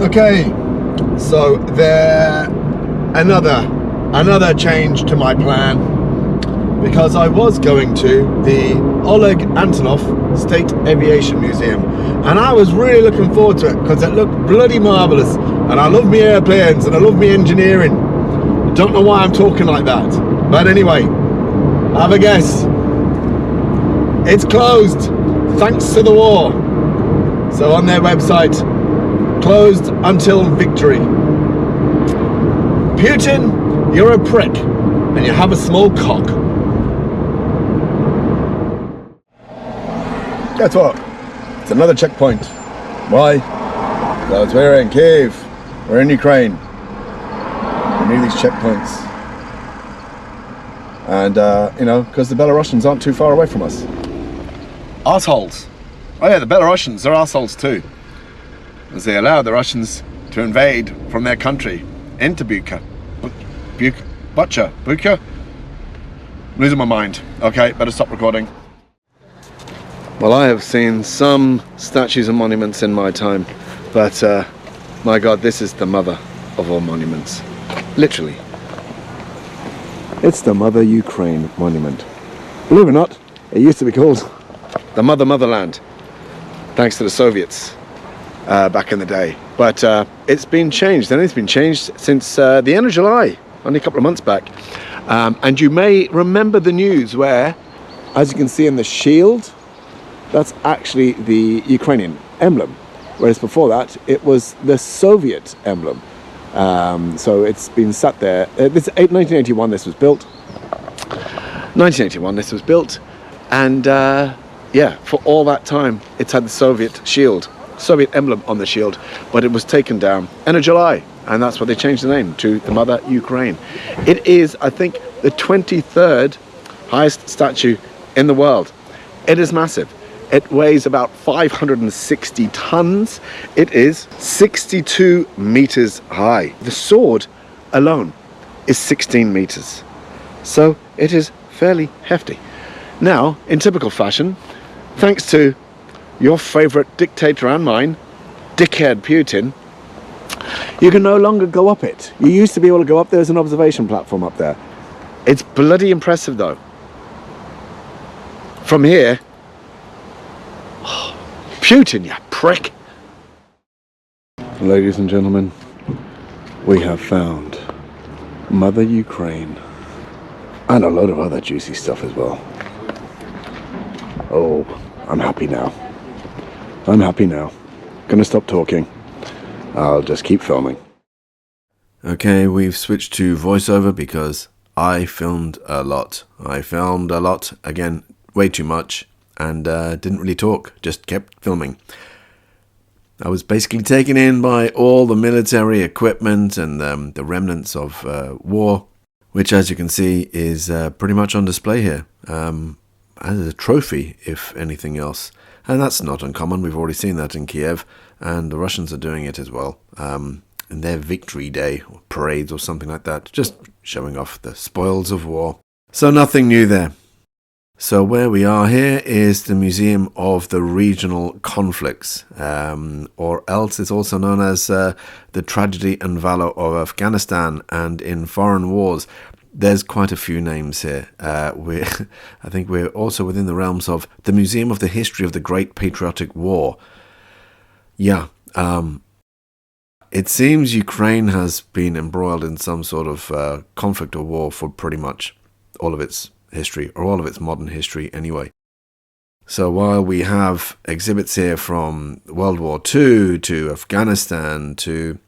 Okay, so another change to my plan, because I was going to the Oleg Antonov State Aviation Museum, and I was really looking forward to it because it looked bloody marvellous, and I love me airplanes and I love me engineering. Don't know why I'm talking like that, but anyway, have a guess. It's closed thanks to the war. So on their website, closed until victory. Putin, you're a prick and you have a small cock. Guess what? It's another checkpoint. Why? Because we're in Kyiv. We're in Ukraine. We need these checkpoints. And, you know, because the Belarusians aren't too far away from us. Assholes. Oh yeah, the Belarusians are assholes too. As they allow the Russians to invade from their country into Bucha. Losing my mind. Okay, better stop recording. Well, I have seen some statues and monuments in my time, but my God, this is the mother of all monuments. Literally. It's the Mother Ukraine Monument. Believe it or not, it used to be called the Motherland, thanks to the Soviets back in the day. But it's been changed, and it's been changed since the end of July, only a couple of months back. And you may remember the news where, as you can see in the shield, that's actually the Ukrainian emblem, whereas before that it was the Soviet emblem. So it's been sat there. 1981 this was built. 1981 this was built, and yeah, for all that time it's had the Soviet shield, Soviet emblem on the shield, but it was taken down end of July, and that's why they changed the name to the Mother Ukraine. It is, I think, the 23rd highest statue in the world. It is massive. It weighs about 560 tons. It is 62 meters high. The sword alone is 16 meters. So it is fairly hefty. Now, in typical fashion, thanks to your favorite dictator and mine, dickhead Putin, you can no longer go up it. You used to be able to go up. There's an observation platform up there. It's bloody impressive though. From here, Putin, you prick! Ladies and gentlemen, we have found Mother Ukraine and a load of other juicy stuff as well. Oh, I'm happy now. I'm happy now. Gonna stop talking. I'll just keep filming. Okay, we've switched to voiceover because I filmed a lot. Again, way too much. And didn't really talk, just kept filming. I was basically taken in by all the military equipment and the remnants of war, which, as you can see, is pretty much on display here, as a trophy, if anything else. And that's not uncommon. We've already seen that in Kiev, and the Russians are doing it as well, in their victory day, or parades or something like that, just showing off the spoils of war. So nothing new there. So where we are here is the Museum of the Regional Conflicts, or else it's also known as the Tragedy and Valor of Afghanistan and in Foreign Wars. There's quite a few names here. I think we're also within the realms of the Museum of the History of the Great Patriotic War. Yeah, it seems Ukraine has been embroiled in some sort of conflict or war for pretty much all of its history, or all of its modern history anyway. So while we have exhibits here from World War II to Afghanistan to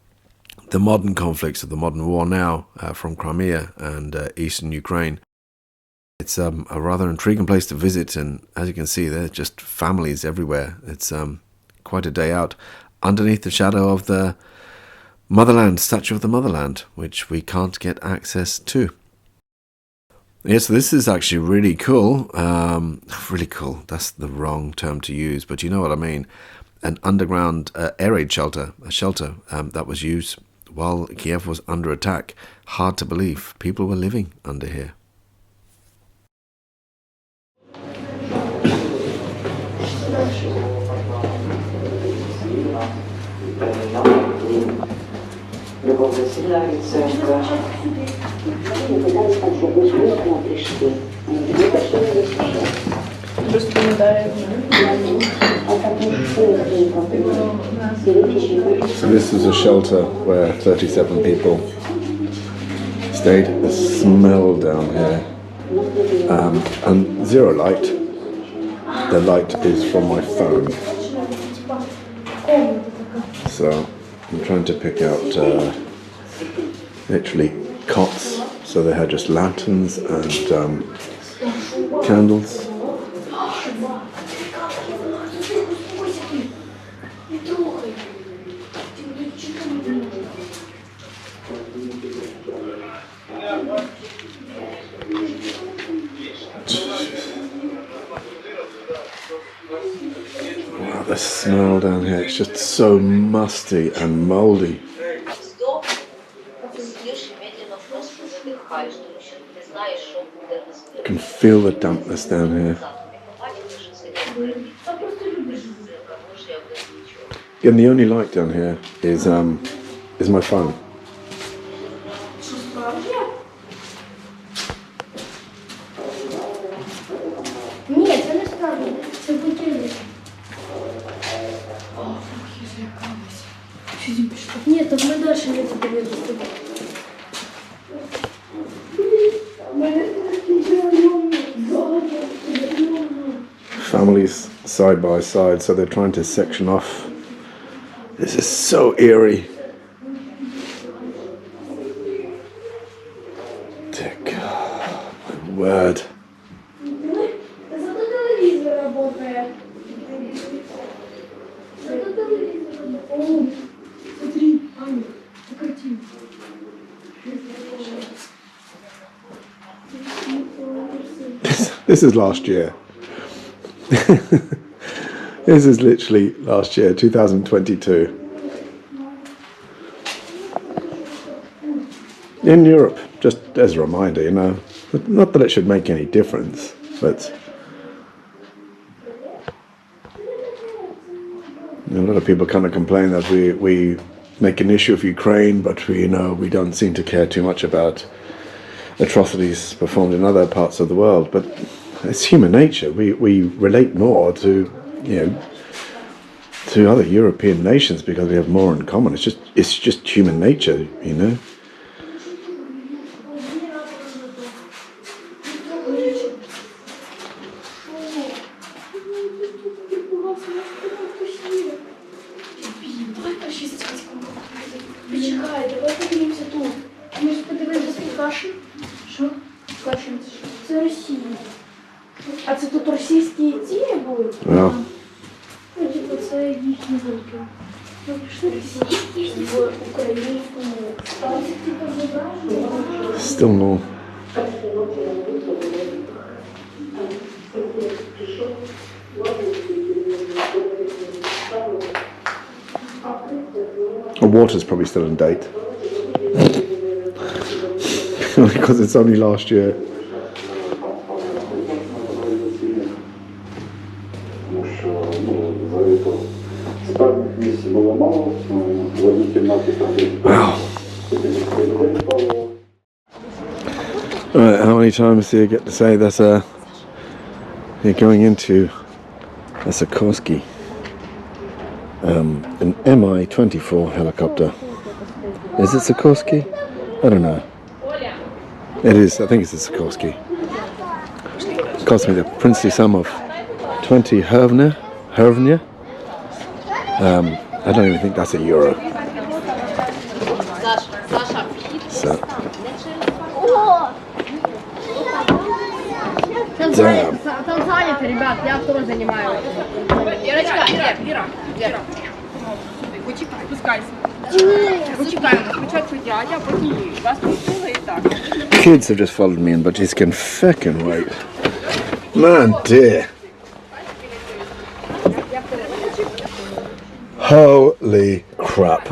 the modern conflicts of the modern war now, from Crimea and eastern Ukraine, it's a rather intriguing place to visit, and as you can see, there's just families everywhere. It's quite a day out underneath the shadow of the Motherland, Statue of the Motherland, which we can't get access to. Yes, this is actually really cool. Really cool. That's the wrong term to use, but you know what I mean. An underground air raid shelter, a shelter that was used while Kiev was under attack. Hard to believe. People were living under here. So this is a shelter where 37 people stayed. The smell down here, and zero light. The light is from my phone. So I'm trying to pick out literally cots. So they had just lanterns and candles. Wow, the smell down here, it's just so musty and mouldy. You can feel the dampness down here. And the only light down here is my phone. Нет, так мы дальше не подойдем. Families side by side, so they're trying to section off. This is so eerie. Dear God, my word. This is last year. This is literally last year, 2022. In Europe, just as a reminder, you know, not that it should make any difference, but a lot of people kind of complain that we make an issue of Ukraine, but we don't seem to care too much about atrocities performed in other parts of the world. But it's human nature. We relate more to to other European nations because we have more in common. It's just human nature, you know. Це Росія. А це тут російські ці були? Well, Ну, типу, це їхні звуки. Ну, пішли російські в українському. А це типу зображення? still no. The water's probably still in date. Because it's only last year. Wow. Alright, how many times do you get to say you're going into a Sikorsky, an Mi-24 helicopter. Is it Sikorsky? I don't know. It is, I think it's a Sikorsky. It cost me the princely sum of 20 hryvnia. I don't even think that's a euro. So. Damn. Там занято, ребят, я тоже занимаюсь. Верочка, Вера. Спускайся. Спускаємо. Спочатку дядя, а потім ви. Вас пустили і так. Kids have just followed me in, but he's can fucking wait. Man, dear. Holy crap.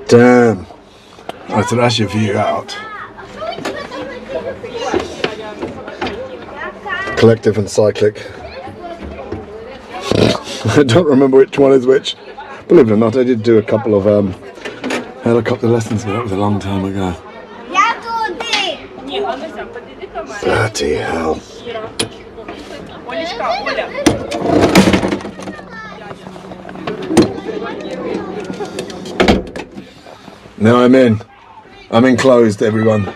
Damn. Right, so that's your view out. Collective and cyclic. I don't remember which one is which. Believe it or not, I did do a couple of helicopter lessons, but that was a long time ago. Bloody hell. Now I'm in. I'm enclosed, everyone.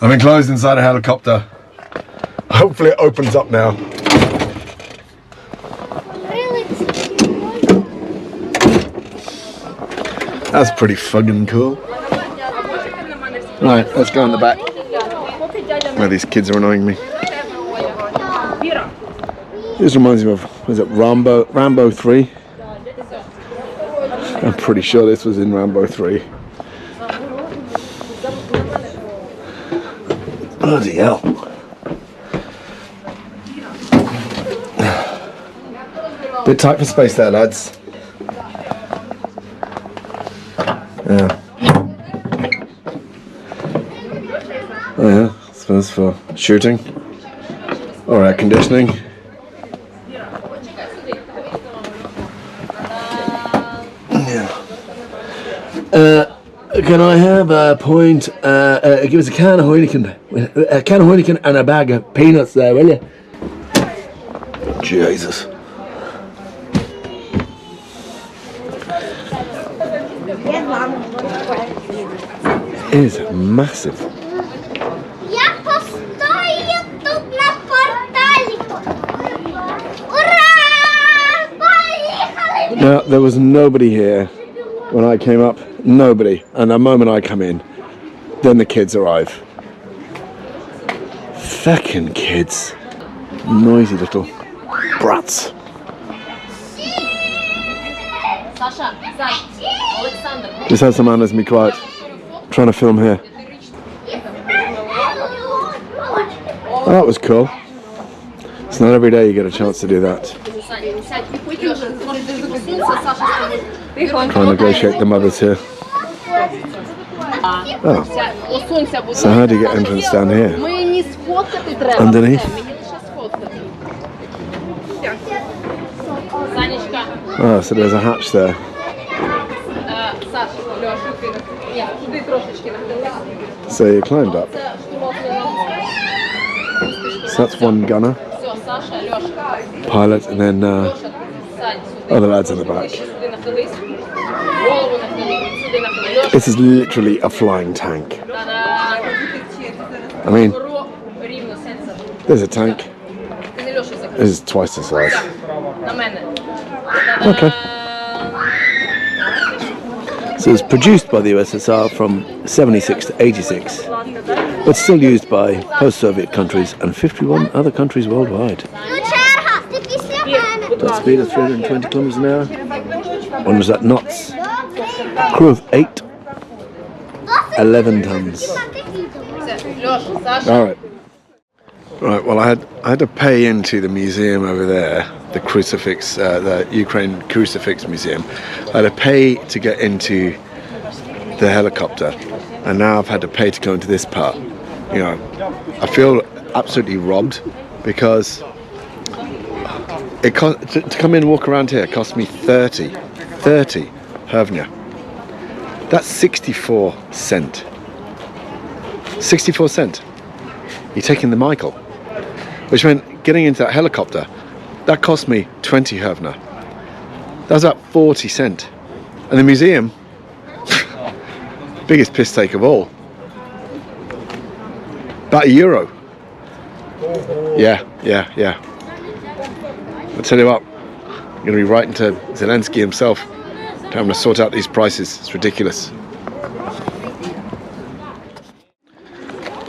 I'm enclosed inside a helicopter. Hopefully it opens up now. That's pretty fucking cool. Right, let's go in the back. Where these kids are annoying me. This reminds me of, was it Rambo 3? I'm pretty sure this was in Rambo 3. Bloody hell. Bit tight for space there, lads. Yeah. Oh yeah, I suppose for shooting or air conditioning. Yeah. Can I have a point? Give us a can of Heineken and a bag of peanuts there, will you? Jesus. It is massive. Now, there was nobody here when I came up. Nobody. And the moment I come in, then the kids arrive. Feckin' kids. Noisy little brats. Just had some Anna's Me Quiet. Trying to film here. Oh, that was cool. It's not every day you get a chance to do that. Try and negotiate the mothers here. Oh. So how do you get entrance down here? Underneath? Oh, so there's a hatch there. So you climbed up. So that's one gunner, pilot, and then other lads in the back. This is literally a flying tank. I mean, there's a tank. This is twice the size. Okay. So it's produced by the USSR from 76 to 86, but still used by post-Soviet countries and 51 other countries worldwide. Top speed of 320 kilometers an hour. One was at knots. Crew of 8. 11 tons. Alright. Right, well I had to pay into the museum over there, the crucifix, the Ukraine Crucifix Museum. I had to pay to get into the helicopter, and now I've had to pay to go into this part. You know, I feel absolutely robbed because to come in and walk around here cost me 30 hryvnia. That's 64 cent. 64 cent. You're taking the Michael, which meant getting into that helicopter, that cost me 20 hryvnia. That was about 40 cent. And the museum, biggest piss take of all, about €1. Yeah. I'll tell you what, I'm going to be writing to Zelensky himself. I'm going to sort out these prices. It's ridiculous.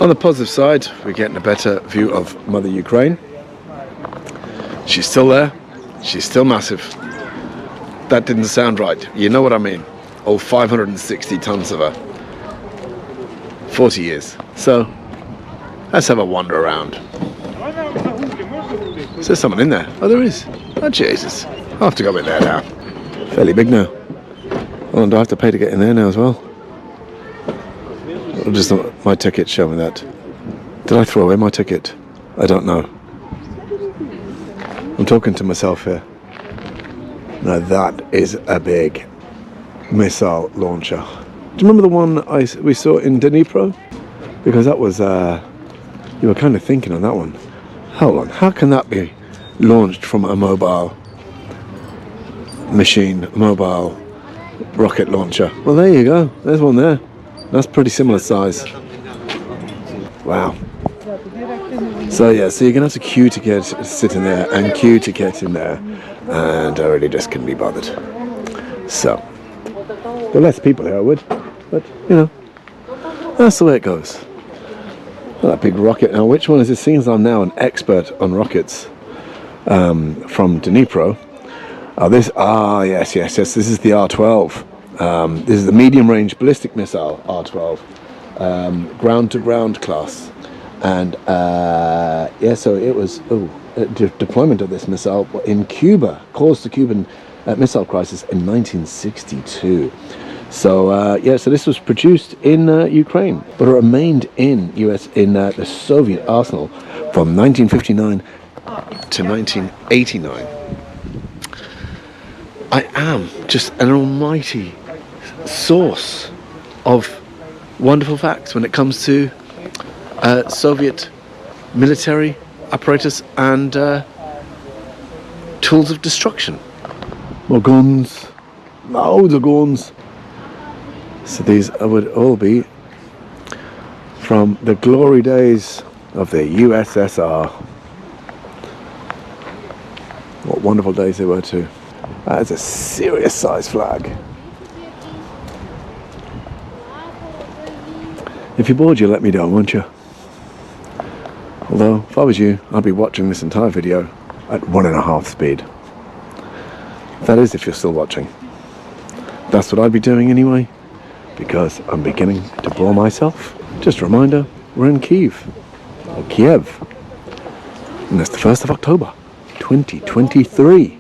On the positive side, we're getting a better view of Mother Ukraine. She's still there. She's still massive. That didn't sound right. You know what I mean. Oh, 560 tons of her. 40 years. So, let's have a wander around. Is there someone in there? Oh, there is. Oh, Jesus. I'll have to go in there now. Fairly big now. Oh, and do I have to pay to get in there now as well? Or just my ticket show me that? Did I throw away my ticket? I don't know. I'm talking to myself here. Now that is a big missile launcher. Do you remember the one we saw in Dnipro? Because that was, you were kind of thinking on that one. Hold on, how can that be launched from a mobile machine, a mobile rocket launcher? Well, there you go. There's one there. That's pretty similar size. Wow. So yeah, so you're gonna have to queue to sit in there and queue to get in there, and I really just couldn't be bothered. So there are less people here, I would, but you know, that's the way it goes. Well, that big rocket. Now, which one is this? Seeing as I'm now an expert on rockets from Dnipro. Yes. This is the R-12. This is the medium-range ballistic missile R-12, ground-to-ground class. And so it was deployment of this missile in Cuba caused the Cuban missile crisis in 1962. So so this was produced in Ukraine, but it remained in the Soviet arsenal from 1959 to 1989. I am just an almighty source of wonderful facts when it comes to Soviet military apparatus and tools of destruction. More guns, loads of guns. So these would all be from the glory days of the USSR. What wonderful days they were too. That is a serious size flag. If you're bored, you'll let me down, won't you? Although, if I was you, I'd be watching this entire video at 1.5 speed. That is, if you're still watching. That's what I'd be doing anyway, because I'm beginning to bore myself. Just a reminder, we're in Kyiv, or Kiev, and that's the 1st of October, 2023.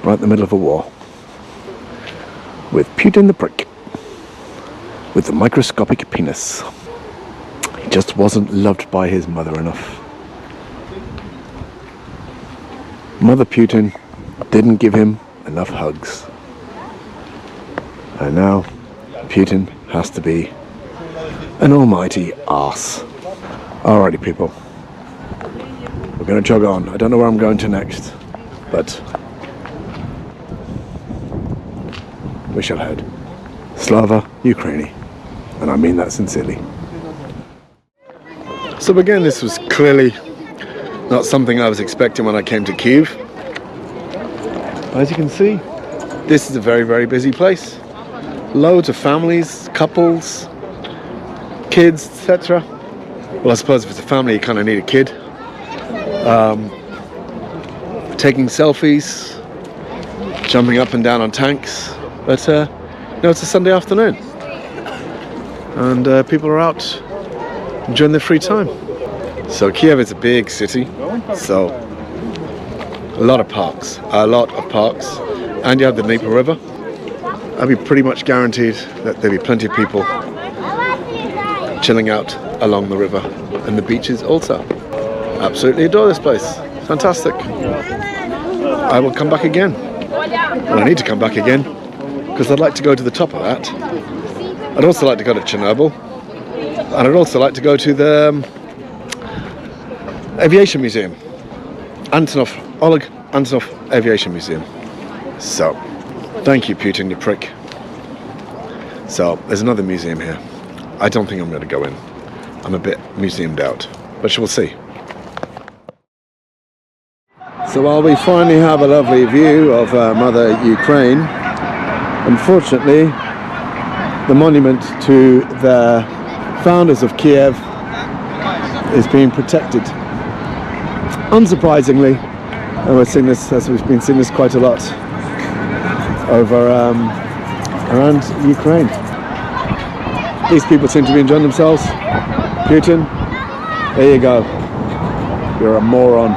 Right in the middle of a war. With Putin the prick. With the microscopic penis. He just wasn't loved by his mother enough. Mother Putin didn't give him enough hugs. And now Putin has to be an almighty arse. Alrighty people. We're going to jog on. I don't know where I'm going to next. But we shall head. Slava Ukraini. And I mean that sincerely. So again, this was clearly not something I was expecting when I came to Kyiv. As you can see, this is a very, very busy place. Loads of families, couples, kids, etc. Well, I suppose if it's a family, you kind of need a kid. Taking selfies, jumping up and down on tanks. But, it's a Sunday afternoon. And people are out enjoying their free time. So Kiev is a big city, so a lot of parks, and you have the Dnipro River. I'd be pretty much guaranteed that there'll be plenty of people chilling out along the river, and the beaches also. Absolutely adore this place, fantastic. I will come back again. Well, I need to come back again, because I'd like to go to the top of that. I'd also like to go to Chernobyl, and I'd also like to go to the Aviation Museum, Oleg Antonov Aviation Museum. So, thank you, Putin, you prick. So, there's another museum here. I don't think I'm going to go in. I'm a bit museumed out, but we'll see. So while we finally have a lovely view of Mother Ukraine, unfortunately, the monument to the founders of Kiev is being protected. Unsurprisingly, and we've been seeing this quite a lot over around Ukraine. These people seem to be enjoying themselves. Putin, there you go. You're a moron.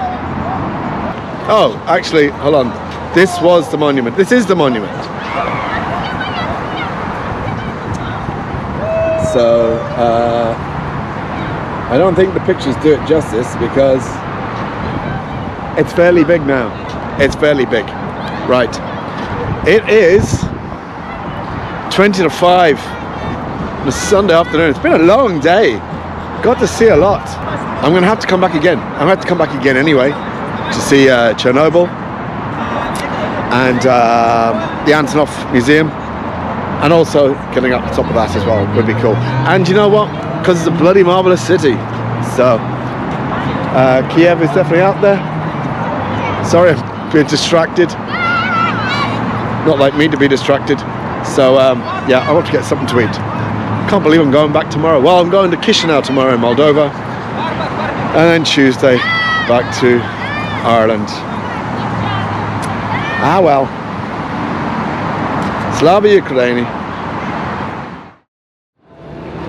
Oh, actually, hold on. This was the monument. This is the monument. So, I don't think the pictures do it justice because it's fairly big now. It's fairly big. Right. It is 20 to 5 on a Sunday afternoon. It's been a long day. Got to see a lot. I'm going to have to come back again. I'm going to have to come back again anyway to see Chernobyl and the Antonov Museum, and also getting up the top of that as well would be cool. And you know what? Because it's a bloody marvelous city. So Kiev is definitely out there. Sorry, I've been distracted. Not like me to be distracted. So yeah, I want to get something to eat. Can't believe I'm going back tomorrow. Well, I'm going to Chisinau tomorrow in Moldova, and then Tuesday back to Ireland. Ah well. Slava Ukraine.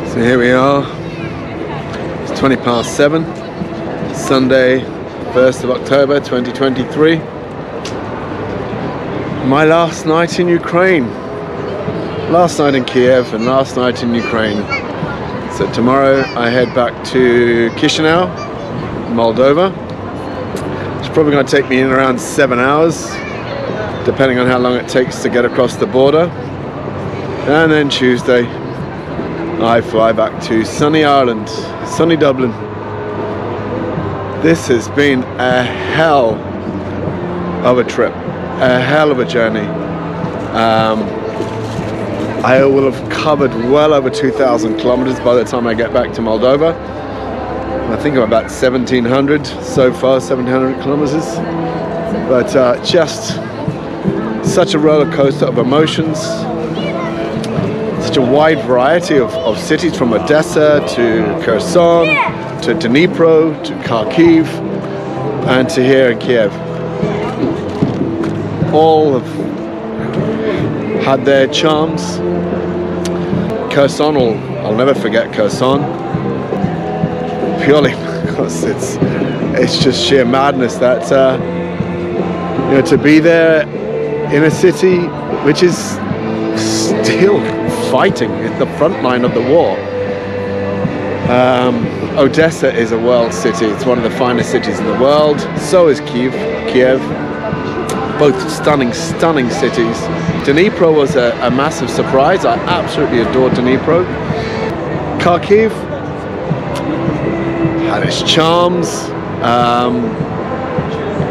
So here we are. It's 20 past 7. Sunday, 1st of October 2023. My last night in Ukraine. Last night in Kiev and last night in Ukraine. So tomorrow I head back to Chisinau, Moldova. It's probably going to take me in around 7 hours, depending on how long it takes to get across the border. And then Tuesday I fly back to sunny Ireland, sunny Dublin. This has been a hell of a trip, a hell of a journey. I will have covered well over 2,000 kilometers by the time I get back to Moldova. I think I'm about 1,700 so far, 1,700 kilometers. But just such a roller coaster of emotions, such a wide variety of cities, from Odessa to Kherson, to Dnipro, to Kharkiv, and to here in Kiev. All have had their charms. Kherson, I'll never forget Kherson, purely because it's just sheer madness that you know, to be there in a city which is still fighting at the front line of the war. Odessa is a world city. It's one of the finest cities in the world. So is Kiev. Both stunning cities. Dnipro was a massive surprise. I absolutely adored Dnipro. Kharkiv had its charms.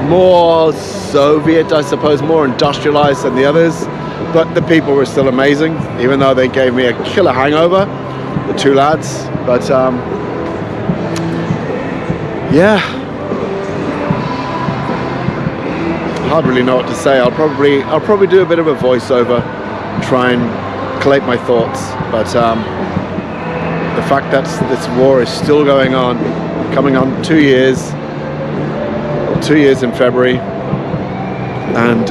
More Soviet, I suppose, more industrialized than the others. But the people were still amazing, even though they gave me a killer hangover, the two lads. But yeah, hard really know what to say. I'll probably do a bit of a voiceover, try and collate my thoughts. But the fact that this war is still going on, coming on 2 years, 2 years in February, and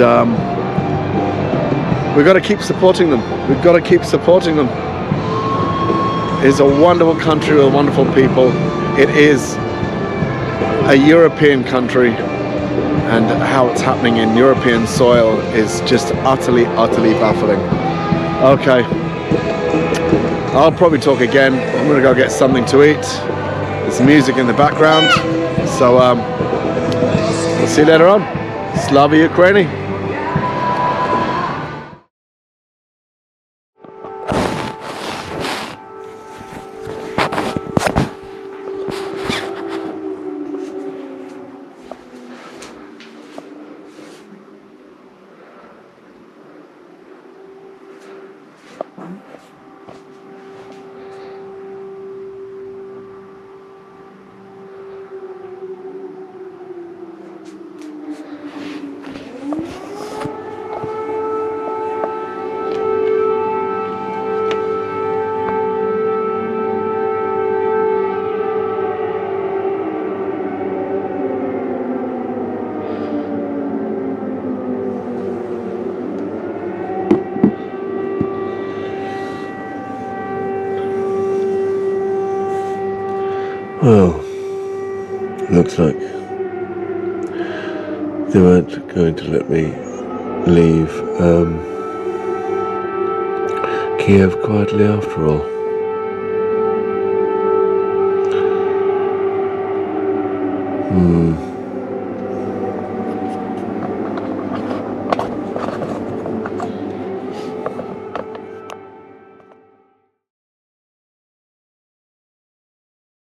we've got to keep supporting them. We've got to keep supporting them. It's a wonderful country with wonderful people. It is a European country, and how it's happening in European soil is just utterly baffling. Okay, I'll probably talk again. I'm gonna go get something to eat. There's music in the background, so we'll see you later on. Slava Ukraine. Well, looks like they weren't going to let me leave Kiev quietly after all. Hmm.